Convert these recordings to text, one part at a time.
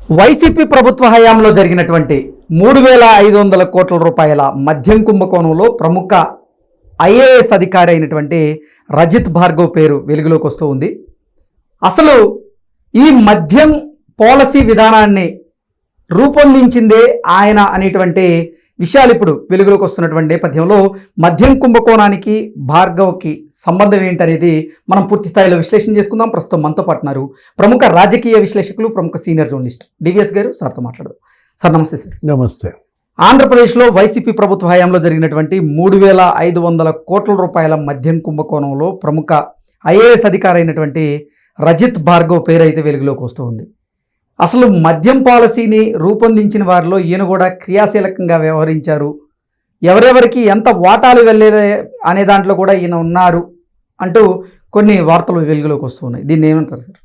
YCP ప్రభుత్వ హయాంలో జరిగినటువంటి 3,500 కోట్ల రూపాయల మద్యం కుంభకోణంలో ప్రముఖ ఐఏఎస్ అధికారి అయినటువంటి రజిత్ భార్గవ్ పేరు వెలుగులోకి వస్తూ ఉంది. అసలు ఈ మద్యం పాలసీ విధానాన్ని రూపొందించిందే ఆయన అనేటువంటి విషయాలు ఇప్పుడు వెలుగులోకి వస్తున్నటువంటి నేపథ్యంలో మద్యం కుంభకోణానికి భార్గవ్కి సంబంధం ఏంటనేది మనం పూర్తి స్థాయిలో విశ్లేషణ చేసుకుందాం. ప్రస్తుతం మనతో పాటున్నారు ప్రముఖ రాజకీయ విశ్లేషకులు, ప్రముఖ సీనియర్ జర్నలిస్ట్ డివిఎస్ గారు. సార్తో మాట్లాడదాం. సార్ నమస్తే. సార్ నమస్తే. ఆంధ్రప్రదేశ్లో వైసీపీ ప్రభుత్వ హయాంలో జరిగినటువంటి 3,500 కోట్ల రూపాయల మద్యం కుంభకోణంలో ప్రముఖ ఐఏఎస్ అధికారి అయినటువంటి రజిత్ భార్గవ్ పేరు అయితే వెలుగులోకి వస్తూ ఉంది. అసలు మద్యం పాలసీని రూపొందించిన వారిలో ఈయన కూడా క్రియాశీలకంగా వ్యవహరించారు, ఎవరెవరికి ఎంత వాటాలు వెళ్ళేది అనే దాంట్లో కూడా ఈయన ఉన్నారు అంటూ కొన్ని వార్తలు వెలుగులోకి వస్తున్నాయి. దీన్ని ఏమంటారు సార్?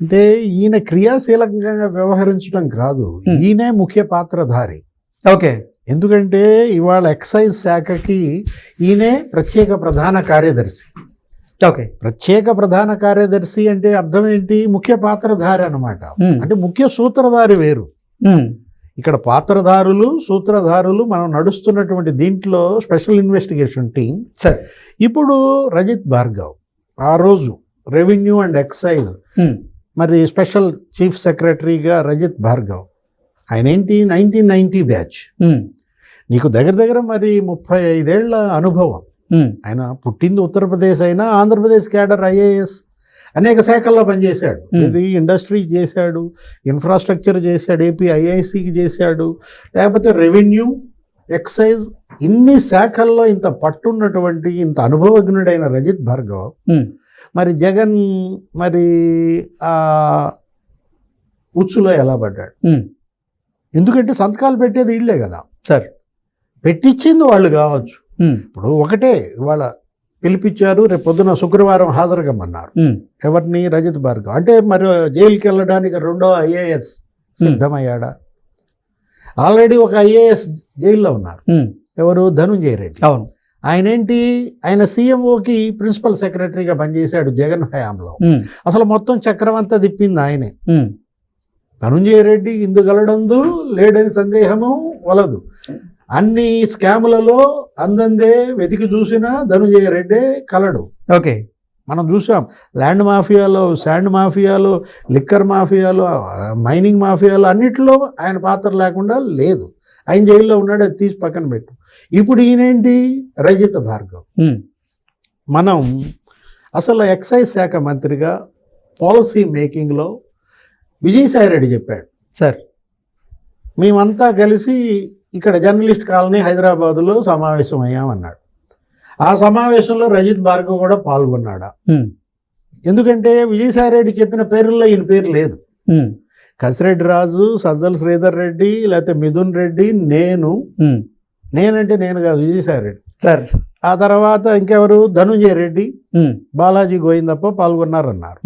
అంటే ఈయన క్రియాశీలకంగా వ్యవహరించడం కాదు, ఈయనే ముఖ్య పాత్రధారి. ఓకే. ఎందుకంటే ఇవాళ ఎక్సైజ్ శాఖకి ఈయనే ప్రత్యేక ప్రధాన కార్యదర్శి. ఓకే. ప్రత్యేక ప్రధాన కార్యదర్శి అంటే అర్థం ఏంటి? ముఖ్య పాత్రధారి అన్నమాట. అంటే ముఖ్య సూత్రధారి వేరు. ఇక్కడ పాత్రధారులు, సూత్రధారులు మనం నడుస్తున్నటువంటి దీంట్లో స్పెషల్ ఇన్వెస్టిగేషన్ టీం. ఇప్పుడు రజిత్ భార్గవ్ ఆ రోజు రెవెన్యూ అండ్ ఎక్సైజ్ మరి స్పెషల్ చీఫ్ సెక్రటరీగా రజిత్ భార్గవ్, ఆయన ఏంటి 1990 బ్యాచ్. నీకు దగ్గర దగ్గర మరి 35 ఏళ్ల అనుభవం. ఆయన పుట్టింది ఉత్తరప్రదేశ్ అయినా ఆంధ్రప్రదేశ్ క్యాడర్ ఐఏఎస్ అనేక శాఖల్లో పనిచేశాడు. ఇది ఇండస్ట్రీ చేశాడు, ఇన్ఫ్రాస్ట్రక్చర్ చేశాడు, ఏపీ ఐఐసికి చేశాడు, లేకపోతే రెవెన్యూ, ఎక్సైజ్, ఇన్ని శాఖల్లో ఇంత పట్టున్నటువంటి ఇంత అనుభవజ్ఞుడైన రజిత్ భార్గవ్ మరి జగన్ మరి ఆ ఉచ్చులో ఎలా పడ్డాడు? ఎందుకంటే సంతకాలు పెట్టేది వీళ్ళే కదా సార్, పెట్టించింది వాళ్ళు కావచ్చు. ఇప్పుడు ఒకటే ఇవాళ పిలిపించారు, రేపు పొద్దున శుక్రవారం హాజరుగమ్మన్నారు. ఎవరిని? రజిత్ భార్గవ్. అంటే మరి జైలుకి వెళ్ళడానికి రెండో ఐఏఎస్ సిద్ధమయ్యాడా? ఆల్రెడీ ఒక ఐఏఎస్ జైల్లో ఉన్నారు. ఎవరు? ధనుంజయ రెడ్డి. అవును. ఆయన ఏంటి? ఆయన సీఎంఓకి ప్రిన్సిపల్ సెక్రటరీగా పనిచేశాడు జగన్ హయాంలో. అసలు మొత్తం చక్రం అంతా తిప్పింది ఆయనే. ధనుంజయ రెడ్డి ఇందుగలడందు లేడని సందేహము వలదు. అన్ని స్కాములలో అందందే వెతికి చూసినా ధనుంజయ రెడ్డే కలడు. ఓకే. మనం చూసాం ల్యాండ్ మాఫియాలో, శాండ్ మాఫియాలో, లిక్కర్ మాఫియాలో, మైనింగ్ మాఫియాలో అన్నిట్లో ఆయన పాత్ర లేకుండా లేదు. ఆయన జైల్లో ఉన్నాడు, అది తీసి పక్కన పెట్టు. ఇప్పుడు ఈయనేంటి? రజిత్ భార్గవ్. మనం అసలు ఎక్సైజ్ శాఖ మంత్రిగా పాలసీ మేకింగ్లో విజయసాయిరెడ్డి చెప్పాడు, సార్ మేమంతా కలిసి ఇక్కడ జర్నలిస్ట్ కాలనీ హైదరాబాదులో సమావేశం అయ్యామన్నాడు. ఆ సమావేశంలో రజిత్ భార్గవ్ కూడా పాల్గొన్నాడా? ఎందుకంటే విజయసాయిరెడ్డి చెప్పిన పేర్లలో ఈయన పేరు లేదు. కసిరెడ్డి రాజు, సజ్జల శ్రీధర్ రెడ్డి, లేకపోతే మిథున్ రెడ్డి, నేనంటే నేను కాదు, విజయసాయిరెడ్డి సార్. ఆ తర్వాత ఇంకెవరు? ధనుంజయ రెడ్డి, బాలాజీ గోవిందప్ప పాల్గొన్నారన్నారు.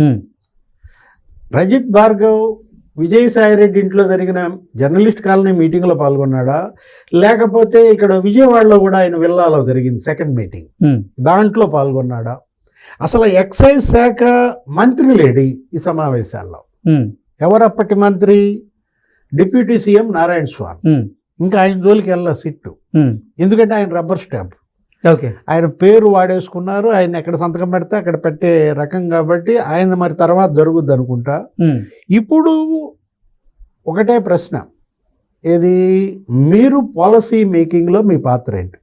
రజిత్ భార్గవ్ విజయసాయిరెడ్డి ఇంట్లో జరిగిన జర్నలిస్ట్ కాలనీ మీటింగ్లో పాల్గొన్నాడా? లేకపోతే ఇక్కడ విజయవాడలో కూడా ఆయన విల్లాలో జరిగింది సెకండ్ మీటింగ్, దాంట్లో పాల్గొన్నాడా? అసలు ఎక్సైజ్ శాఖ మంత్రి లేడి ఈ సమావేశాల్లో. ఎవరప్పటి మంత్రి? డిప్యూటీ సీఎం నారాయణ స్వామి. ఇంకా ఆయన జోలికి వెళ్ళా సిట్టు, ఎందుకంటే ఆయన రబ్బర్ స్టాంప్. ఓకే. ఆయన పేరు వాడేసుకున్నారు, ఆయన ఎక్కడ సంతకం పెడితే అక్కడ పెట్టే రకం కాబట్టి ఆయన మరి తర్వాత జరుగుద్ది అనుకుంటా. ఇప్పుడు ఒకటే ప్రశ్న, ఏది? మీరు పాలసీ మేకింగ్లో మీ పాత్ర ఏంటి?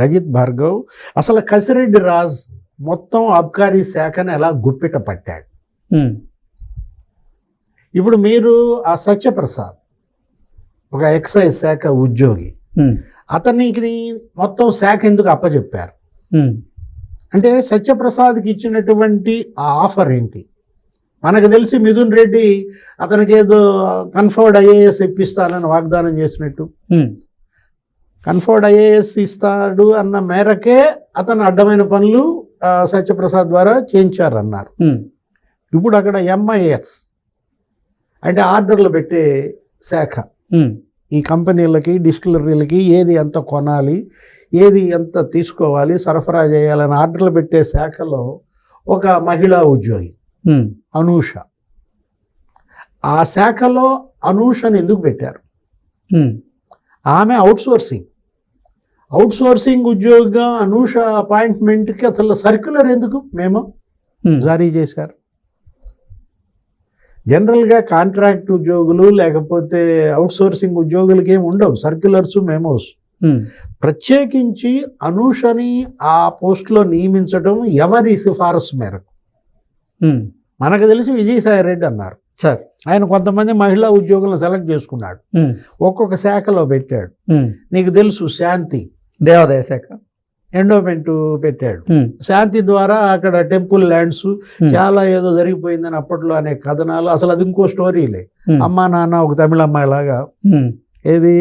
రజిత్ భార్గవ్ అసలు కసిరెడ్డి రాజ్ మొత్తం అబ్కారీ శాఖను ఎలా గుప్పిట పట్టాడు? ఇప్పుడు మీరు ఆ సత్యప్రసాద్ ఒక ఎక్సైజ్ శాఖ ఉద్యోగి, అతనికి మొత్తం శాఖ ఎందుకు అప్పచెప్పారు? అంటే సత్యప్రసాద్కి ఇచ్చినటువంటి ఆ ఆఫర్ ఏంటి? మనకు తెలిసి మిథున్ రెడ్డి అతనికి ఏదో కన్ఫర్డ్ ఐఏఎస్ ఇప్పిస్తానని వాగ్దానం చేసినట్టు, కన్ఫర్డ్ ఐఏఎస్ ఇస్తాడు అన్న మేరకే అతను అడ్డమైన పనులు సత్యప్రసాద్ ద్వారా చేయించారన్నారు. ఇప్పుడు అక్కడ ఎంఐఎస్ అంటే ఆర్డర్లు పెట్టే శాఖ. ఈ కంపెనీలకి, డిస్టిలరీలకి ఏది ఎంత కొనాలి, ఏది ఎంత తీసుకోవాలి, సరఫరా చేయాలని ఆర్డర్లు పెట్టే శాఖలో ఒక మహిళా ఉద్యోగి అనూష, ఆ శాఖలో అనూషని ఎందుకు పెట్టారు? ఉమ్, ఆమె అవుట్సోర్సింగ్ ఉద్యోగిగా అనూష అపాయింట్మెంట్కి అసలు సర్క్యులర్ ఎందుకు మేము ఉమ్, జారీ చేశారు? జనరల్గా కాంట్రాక్ట్ ఉద్యోగులు లేకపోతే అవుట్సోర్సింగ్ ఉద్యోగులకి ఏమి ఉండవు సర్క్యులర్స్, మెమోస్. ఉమ్, ప్రత్యేకించి అనూషని ఆ పోస్టులో నియమించడం ఎవరి సిఫారసు మేరకు? ఉమ్, మనకు తెలిసి విజయసాయి రెడ్డి అన్నారు. సార్. ఆయన కొంతమంది మహిళా ఉద్యోగులను సెలెక్ట్ చేసుకున్నాడు, ఉమ్, ఒక్కొక్క శాఖలో పెట్టాడు. ఉమ్, నీకు తెలుసు శాంతి దేవాదాయ శాఖ. ఎండోమెంట్ పెట్టాడు. ఉమ్, శాంతి ద్వారా అక్కడ టెంపుల్ ల్యాండ్స్ Hmm. చాలా ఏదో జరిగిపోయిందని అప్పట్లో అనే కథనాలు, అసలు అది ఇంకో స్టోరీలే. ఉమ్, అమ్మా నాన్న ఒక తమిళ అమ్మాయిలాగా. ఉమ్, ఏది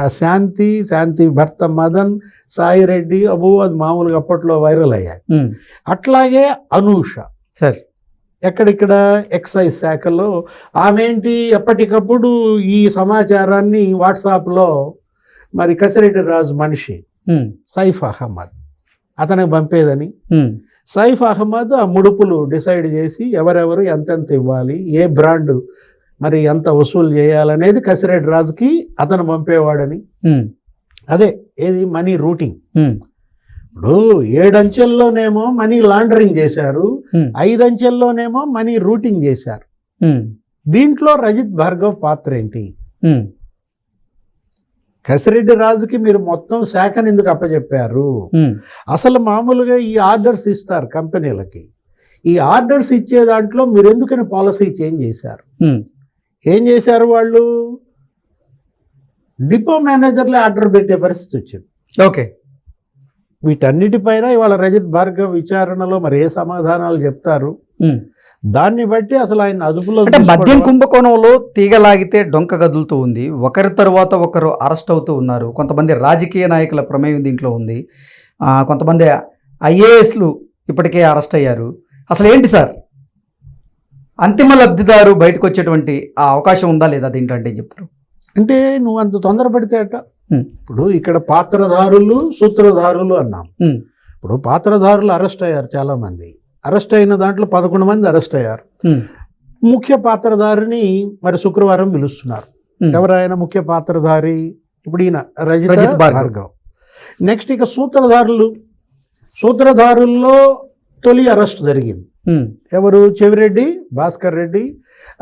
ఆ శాంతి భర్త మదన్, సాయి రెడ్డి, అబ్బో అది మామూలుగా అప్పట్లో వైరల్ అయ్యాయి. ఉమ్, అట్లాగే అనూష సార్. ఎక్కడిక్కడ ఎక్సైజ్ శాఖలో ఆమె ఏంటి ఎప్పటికప్పుడు ఈ సమాచారాన్ని వాట్సాప్లో మరి కసిరెడ్డి రాజు మనిషి ఉమ్, సైఫ్ అహ్మద్ అతనికి పంపేదని, ఉమ్, సైఫ్ అహ్మద్ ఆ ముడుపులు డిసైడ్ చేసి ఎవరెవరు ఎంతెంత ఇవ్వాలి, ఏ బ్రాండ్ మరి ఎంత వసూలు చేయాలనేది కసిరెడ్డి రాజుకి అతను పంపేవాడని. ఉమ్, అదే ఏది మనీ రూటింగ్. ఉమ్, ఇప్పుడు 7 అంచెల్లోనేమో మనీ లాండరింగ్ చేశారు, ఉమ్, 5 అంచెల్లోనేమో మనీ రూటింగ్ చేశారు. ఉమ్, దీంట్లో రజిత్ భార్గవ్ పాత్ర ఏంటి? ఉమ్, కసిరెడ్డి రాజుకి మీరు మొత్తం శాఖను ఎందుకు అప్పచెప్పారు? ఉమ్, అసలు మామూలుగా ఈ ఆర్డర్స్ ఇస్తారు కంపెనీలకి, ఈ ఆర్డర్స్ ఇచ్చే దాంట్లో మీరు ఎందుకని పాలసీ చేంజ్ చేశారు? ఉమ్, ఏం చేశారు వాళ్ళు? డిపో మేనేజర్లే ఆర్డర్ పెట్టే పరిస్థితి వచ్చింది. ఓకే. వీటన్నిటిపైన ఇవాళ రజిత్ భార్గవ్ విచారణలో మరి ఏ సమాధానాలు చెప్తారు? ఉమ్. దాన్ని బట్టి అసలు ఆయన అదుపులో అంటే మద్యం తీసుకోవడం- కుంభకోణంలో తీగలాగితే డొంక గదులుతూ ఉంది. ఒకరి తర్వాత ఒకరు అరెస్ట్ అవుతూ ఉన్నారు. కొంతమంది రాజకీయ నాయకుల ప్రమేయం దీంట్లో ఉంది. కొంతమంది ఐఏఎస్లు ఇప్పటికే అరెస్ట్ అయ్యారు. అసలు ఏంటి సార్, అంతిమ లబ్ధిదారు బయటకు వచ్చేటువంటి ఆ అవకాశం ఉందా లేదా దీంట్లో అంటే ఏం చెప్తారు? అంటే నువ్వు అంత తొందరపడితే అట. ఉమ్, ఇప్పుడు ఇక్కడ పాత్రధారులు సూత్రధారులు అన్నాం. ఉమ్, ఇప్పుడు పాత్రధారులు అరెస్ట్ అయ్యారు చాలామంది. అరెస్ట్ అయిన దాంట్లో 11 మంది అరెస్ట్ అయ్యారు. ఉమ్, ముఖ్య పాత్రధారిని మరి శుక్రవారం పిలుస్తున్నారు. ఉమ్, ఎవరైనా ముఖ్య పాత్రధారి? ఇప్పుడు ఈయన రజిత్ రజిత్ భార్గవ్. భార్గవ్. నెక్స్ట్ ఇక సూత్రధారుల్లో తొలి అరెస్ట్ జరిగింది. ఉమ్, ఎవరు? చెవిరెడ్డి భాస్కర్ రెడ్డి,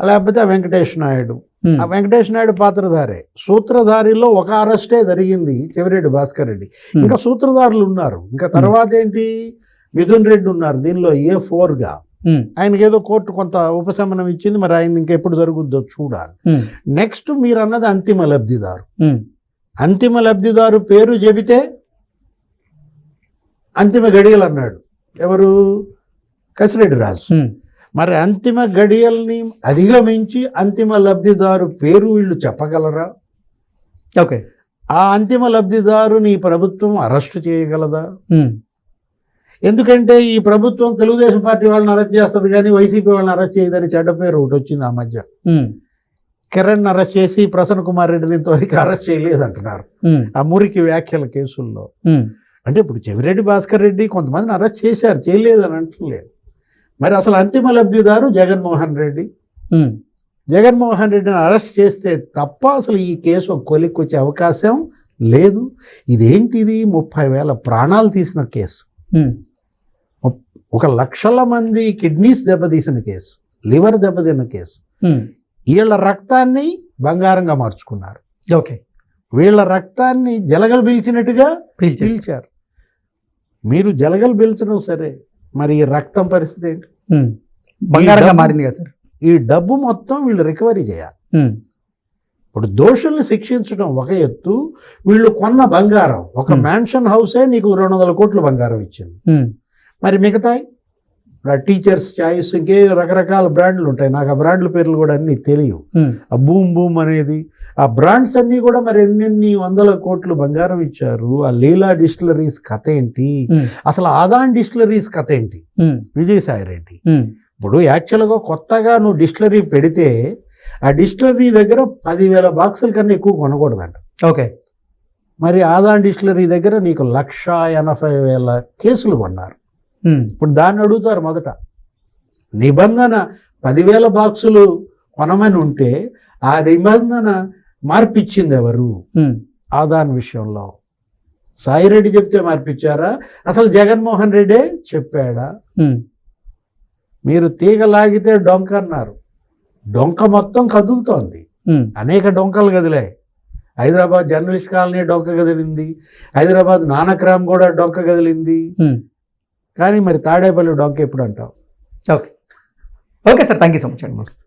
లేకపోతే వెంకటేష్ నాయుడు. ఉమ్, ఆ వెంకటేష్ నాయుడు పాత్రధారే. సూత్రధారిలో ఒక అరెస్టే జరిగింది, చెవిరెడ్డి భాస్కర్ రెడ్డి. ఇంకా సూత్రధారులు ఉన్నారు. ఇంకా తర్వాత ఏంటి? మిథున్ రెడ్డి ఉన్నారు దీనిలో A4గా. ఉమ్, ఆయనకి ఏదో కోర్టు కొంత ఉపశమనం ఇచ్చింది, మరి ఆయన ఇంకెప్పుడు జరుగుద్దో చూడాలి. ఉమ్, నెక్స్ట్ మీరు అన్నది అంతిమ లబ్ధిదారు. ఉమ్, అంతిమ లబ్ధిదారు పేరు చెబితే అంతిమ గడియలు అన్నాడు ఎవరు? కసిరెడ్డి రాజు. ఉమ్, మరి అంతిమ గడియల్ని అధిగమించి అంతిమ లబ్ధిదారు పేరు వీళ్ళు చెప్పగలరా? ఓకే. ఆ అంతిమ లబ్ధిదారుని ఈ ప్రభుత్వం అరెస్టు చేయగలదా? ఉమ్, ఎందుకంటే ఈ ప్రభుత్వం తెలుగుదేశం పార్టీ వాళ్ళని అరెస్ట్ చేస్తుంది కానీ వైసీపీ వాళ్ళని అరెస్ట్ చేయదని చెడ్డ పేరు ఒకటి వచ్చింది ఆ మధ్య. ఉమ్, కిరణ్ అరెస్ట్ చేసి ప్రసన్న కుమార్ రెడ్డిని ఇంతవరకు అరెస్ట్ చేయలేదంటున్నారు ఉమ్, ఆ మురికి వ్యాఖ్యల కేసుల్లో. ఉమ్, అంటే ఇప్పుడు చెవిరెడ్డి భాస్కర్ రెడ్డి కొంతమందిని అరెస్ట్ చేశారు, చేయలేదని అంటలేదు. మరి అసలు అంతిమ లబ్ధిదారు జగన్మోహన్ రెడ్డి. ఉమ్, జగన్మోహన్ రెడ్డిని అరెస్ట్ చేస్తే తప్ప అసలు ఈ కేసు కొలిక్కి వచ్చే అవకాశం లేదు. ఇదేంటిది? 30,000 ప్రాణాలు తీసిన కేసు, ఉమ్, 1,00,000 మంది కిడ్నీస్ దెబ్బతీసిన కేసు, లివర్ దెబ్బతిన్న కేసు. ఉమ్, వీళ్ళ రక్తాన్ని బంగారంగా మార్చుకున్నారు. ఓకే. వీళ్ళ రక్తాన్ని జలగలు పీల్చినట్టుగా పీల్చేసి. పీల్చారు. మీరు జలగలు పీల్చడం సరే, మరి ఈ రక్తం పరిస్థితి ఏంటి? ఉమ్, బంగారంగా డబ్బు- మారింది కదా సార్. ఈ డబ్బు మొత్తం వీళ్ళు రికవరీ చేయాలి. ఉమ్, ఇప్పుడు దోషుల్ని శిక్షించడం ఒక ఎత్తు, వీళ్ళు కొన్న బంగారం, ఒక మ్యాన్షన్ హౌసే నీకు 200 కోట్ల బంగారం ఇచ్చింది. ఉమ్, మరి మిగతాయి టీచర్స్ చాయిస్ ఇంకే రకరకాల బ్రాండ్లు ఉంటాయి, నాకు ఆ బ్రాండ్ల పేర్లు కూడా అన్నీ తెలియవు. ఉమ్, ఆ బూమ్ బూమ్ అనేది ఆ బ్రాండ్స్ అన్నీ కూడా మరి ఎన్నెన్ని 100 కోట్లు బంగారం ఇచ్చారు. ఆ లీలా డిస్టిలరీస్ కథ ఏంటి? ఉమ్, అసలు ఆదాన్ డిస్టిలరీస్ కథ ఏంటి? ఉమ్, విజయసాయి రెడ్డి. ఉమ్, ఇప్పుడు యాక్చువల్గా కొత్తగా నువ్వు డిస్టిలరీ పెడితే ఆ డిస్టిలరీ దగ్గర 10,000 బాక్సుల కన్నా ఎక్కువ కొనకూడదంట. ఓకే. మరి ఆదాన్ డిస్టిలరీ దగ్గర నీకు 1,80,000 కేసులు కొన్నారు. ఉమ్, ఇప్పుడు దాన్ని అడుగుతారు మొదట. నిబంధన 10,000 బాక్సులు కొనమని ఉంటే ఆ నిబంధన మార్పిచ్చింది ఎవరు? ఉమ్, ఆదాన్ విషయంలో సాయిరెడ్డి చెప్తే మార్పిచ్చారా? అసలు జగన్మోహన్ రెడ్డే చెప్పాడా? ఉమ్, మీరు తీగ లాగితే డొంక అన్నారు. డొంక మొత్తం కదులుతోంది. ఉమ్, అనేక డొంకలు కదిలాయి. హైదరాబాద్ జర్నలిస్ట్ కాలనీ డొంక కదిలింది, హైదరాబాద్ నానక్రామ్ కూడా డొంక కదిలింది. ఉమ్. కానీ మరి తాడేపల్లి డొంక ఎప్పుడు అంటావు? Okay okay sir, thank you so much అండి. మస్తు.